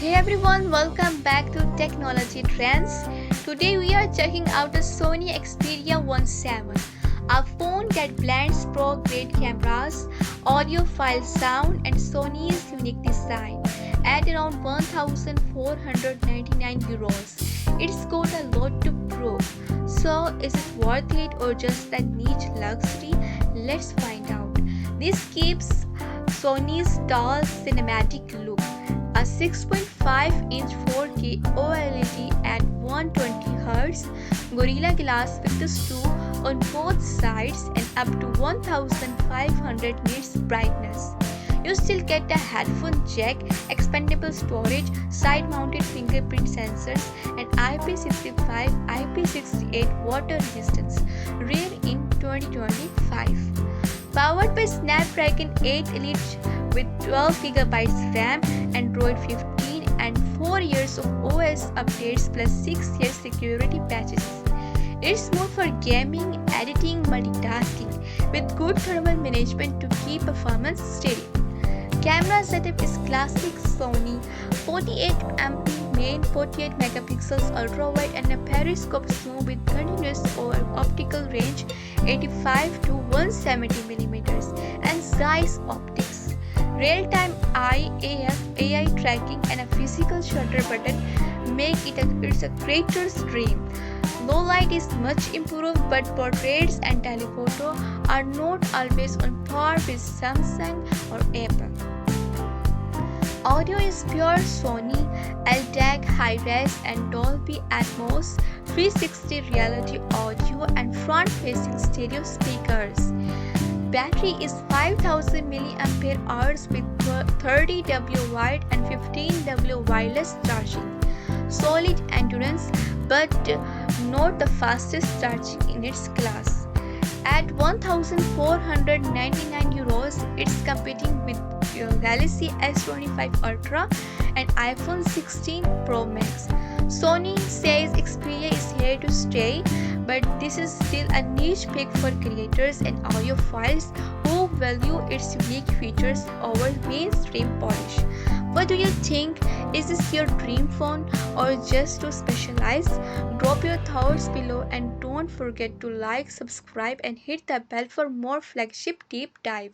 Hey everyone, welcome back to Technology Trends. Today we are checking out the Sony Xperia 17, a phone that blends pro-grade cameras, audiophile sound and Sony's unique design at around 1,499 euros. It's got a lot to prove. So is it worth it or just a niche luxury? Let's find out. This keeps Sony's tall cinematic look. A 6.5-inch 4K OLED at 120Hz, Gorilla Glass Victus 2 on both sides and up to 1500 nits brightness. You still get a headphone jack, expandable storage, side-mounted fingerprint sensors, and IP65, IP68 water resistance, rare in 2025. Powered by Snapdragon 8 Elite with 12GB RAM, Android 15 and 4 years of OS updates plus 6 years security patches. It's more for gaming, editing, multitasking with good thermal management to keep performance steady. Camera setup is classic Sony 48MP main 48 megapixels ultra-wide and a periscope zoom with continuous optical range 85 to 170mm and Zeiss optics. Real-time eye AF AI tracking and a physical shutter button make it a creator's dream. Low light is much improved, but portraits and telephoto are not always on par with Samsung or Apple. Audio is pure Sony, LDAC, Hi-Res and Dolby Atmos, 360 reality audio and front-facing stereo speakers. Battery is 5000 mAh with 30W wired and 15W wireless charging. Solid endurance, but not the fastest charging in its class. At 1,499 euros, it's competing with Galaxy S25 Ultra and iPhone 16 Pro Max. Sony says Xperia is here to stay, but this is still a niche pick for creators and audiophiles who value its unique features over mainstream polish. What do you think? Is this your dream phone or just too specialized? Drop your thoughts below and don't forget to like, subscribe and hit the bell for more flagship deep dives.